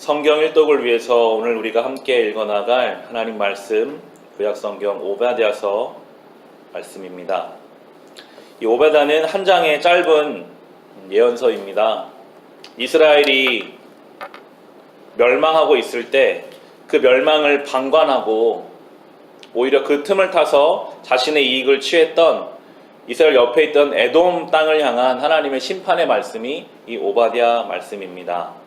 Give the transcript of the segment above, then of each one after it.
성경 일독을 위해서 오늘 우리가 함께 읽어나갈 하나님 말씀 구약성경 오바댜서 말씀입니다. 이 오바댜는 한 장의 짧은 예언서입니다. 이스라엘이 멸망하고 있을 때 그 멸망을 방관하고 오히려 그 틈을 타서 자신의 이익을 취했던 이스라엘 옆에 있던 에돔 땅을 향한 하나님의 심판의 말씀이 이 오바댜 말씀입니다.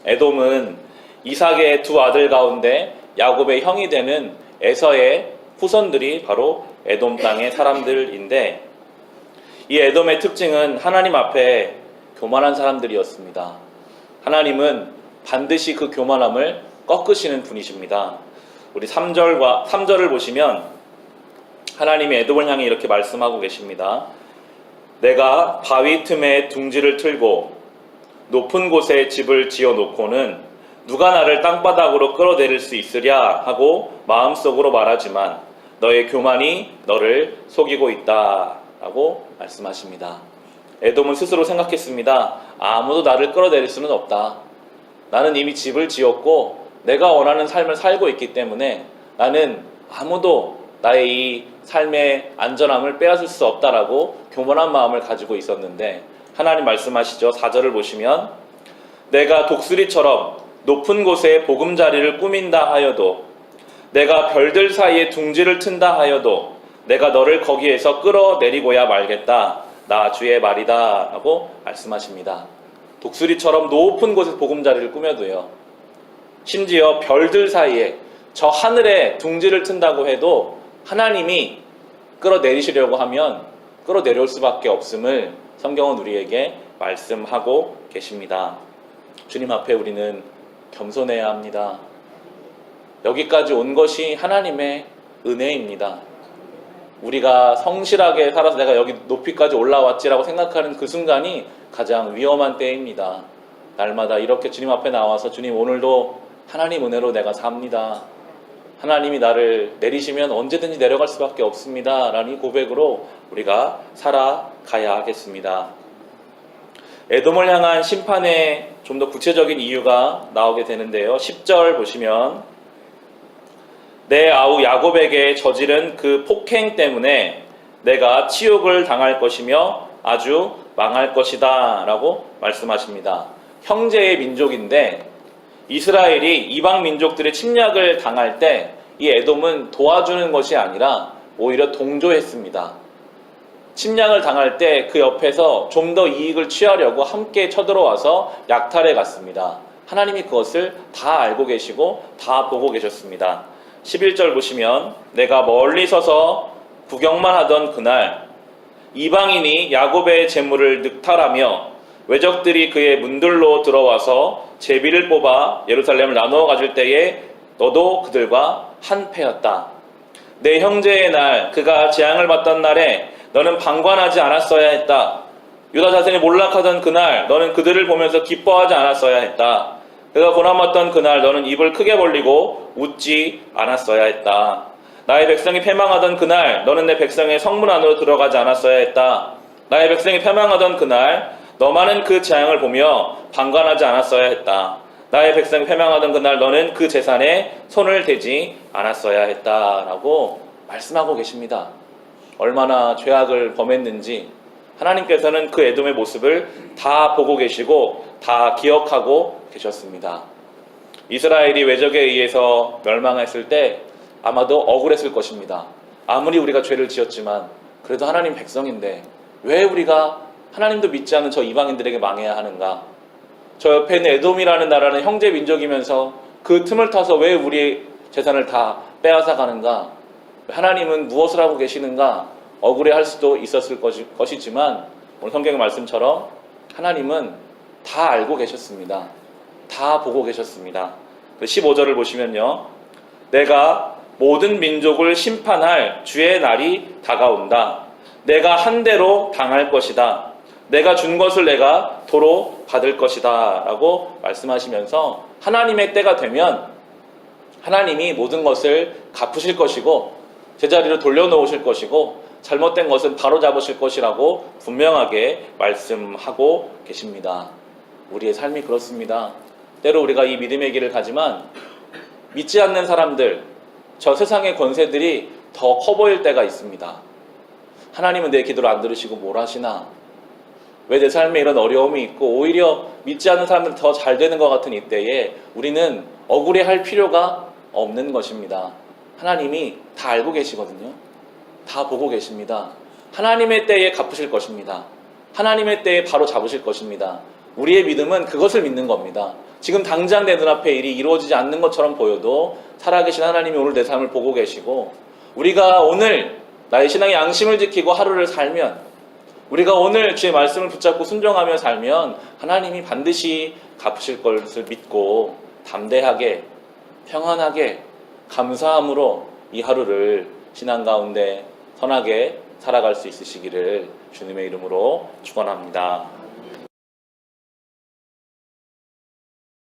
에돔은 이삭의 두 아들 가운데 야곱의 형이 되는 에서의 후손들이 바로 에돔 땅의 사람들인데, 이 에돔의 특징은 하나님 앞에 교만한 사람들이었습니다. 하나님은 반드시 그 교만함을 꺾으시는 분이십니다. 우리 3절을 보시면 하나님이 에돔을 향해 이렇게 말씀하고 계십니다. 내가 바위 틈에 둥지를 틀고 높은 곳에 집을 지어놓고는 누가 나를 땅바닥으로 끌어내릴 수 있으랴 하고 마음속으로 말하지만 너의 교만이 너를 속이고 있다 라고 말씀하십니다. 에돔은 스스로 생각했습니다. 아무도 나를 끌어내릴 수는 없다. 나는 이미 집을 지었고 내가 원하는 삶을 살고 있기 때문에 나는 아무도 나의 이 삶의 안전함을 빼앗을 수 없다라고 교만한 마음을 가지고 있었는데, 하나님 말씀하시죠. 4절을 보시면 내가 독수리처럼 높은 곳에 보금자리를 꾸민다 하여도, 내가 별들 사이에 둥지를 튼다 하여도 내가 너를 거기에서 끌어내리고야 말겠다. 나 주의 말이다 라고 말씀하십니다. 독수리처럼 높은 곳에 보금자리를 꾸며도요, 심지어 별들 사이에 저 하늘에 둥지를 튼다고 해도 하나님이 끌어내리시려고 하면 끌어내려올 수밖에 없음을 성경은 우리에게 말씀하고 계십니다. 주님 앞에 우리는 겸손해야 합니다. 여기까지 온 것이 하나님의 은혜입니다. 우리가 성실하게 살아서 내가 여기 높이까지 올라왔지라고 생각하는 그 순간이 가장 위험한 때입니다. 날마다 이렇게 주님 앞에 나와서 주님, 오늘도 하나님 은혜로 내가 삽니다. 하나님이 나를 내리시면 언제든지 내려갈 수밖에 없습니다 라는 고백으로 우리가 살아가야 하겠습니다. 에돔을 향한 심판의 좀 더 구체적인 이유가 나오게 되는데요. 10절 보시면 내 아우 야곱에게 저지른 그 폭행 때문에 내가 치욕을 당할 것이며 아주 망할 것이다 라고 말씀하십니다. 형제의 민족인데 이스라엘이 이방 민족들의 침략을 당할 때 이 에돔은 도와주는 것이 아니라 오히려 동조했습니다. 침략을 당할 때 그 옆에서 좀 더 이익을 취하려고 함께 쳐들어와서 약탈해 갔습니다. 하나님이 그것을 다 알고 계시고 다 보고 계셨습니다. 11절 보시면 내가 멀리 서서 구경만 하던 그날 이방인이 야곱의 재물을 늑탈하며 외적들이 그의 문들로 들어와서 제비를 뽑아 예루살렘을 나누어 가질 때에 너도 그들과 한패였다. 내 형제의 날 그가 재앙을 받던 날에 너는 방관하지 않았어야 했다. 유다 자손이 몰락하던 그날 너는 그들을 보면서 기뻐하지 않았어야 했다. 그가 고난받던 그날 너는 입을 크게 벌리고 웃지 않았어야 했다. 나의 백성이 패망하던 그날 너는 내 백성의 성문 안으로 들어가지 않았어야 했다. 나의 백성이 패망하던 그날 너만은 그 재앙을 보며 방관하지 않았어야 했다. 나의 백성이 패망하던 그날 너는 그 재산에 손을 대지 않았어야 했다 라고 말씀하고 계십니다. 얼마나 죄악을 범했는지 하나님께서는 그 에돔의 모습을 다 보고 계시고 다 기억하고 계셨습니다. 이스라엘이 외적에 의해서 멸망했을 때 아마도 억울했을 것입니다. 아무리 우리가 죄를 지었지만 그래도 하나님 백성인데 왜 우리가 하나님도 믿지 않는 저 이방인들에게 망해야 하는가? 저 옆에 있는 에돔이라는 나라는 형제 민족이면서 그 틈을 타서 왜 우리 재산을 다 빼앗아 가는가? 하나님은 무엇을 하고 계시는가? 억울해할 수도 있었을 것이지만 오늘 성경의 말씀처럼 하나님은 다 알고 계셨습니다. 다 보고 계셨습니다. 15절을 보시면요, 내가 모든 민족을 심판할 주의 날이 다가온다. 내가 한 대로 당할 것이다. 내가 준 것을 내가 도로 받을 것이다 라고 말씀하시면서 하나님의 때가 되면 하나님이 모든 것을 갚으실 것이고 제자리로 돌려놓으실 것이고 잘못된 것은 바로잡으실 것이라고 분명하게 말씀하고 계십니다. 우리의 삶이 그렇습니다. 때로 우리가 이 믿음의 길을 가지만 믿지 않는 사람들, 저 세상의 권세들이 더 커 보일 때가 있습니다. 하나님은 내 기도를 안 들으시고 뭘 하시나? 왜 내 삶에 이런 어려움이 있고 오히려 믿지 않는 사람들은 더 잘 되는 것 같은 이때에 우리는 억울해할 필요가 없는 것입니다. 하나님이 다 알고 계시거든요. 다 보고 계십니다. 하나님의 때에 갚으실 것입니다. 하나님의 때에 바로 잡으실 것입니다. 우리의 믿음은 그것을 믿는 겁니다. 지금 당장 내 눈앞에 일이 이루어지지 않는 것처럼 보여도 살아계신 하나님이 오늘 내 삶을 보고 계시고, 우리가 오늘 나의 신앙의 양심을 지키고 하루를 살면, 우리가 오늘 주의 말씀을 붙잡고 순종하며 살면 하나님이 반드시 갚으실 것을 믿고 담대하게, 평안하게, 감사함으로 이 하루를 신앙 가운데 선하게 살아갈 수 있으시기를 주님의 이름으로 축원합니다.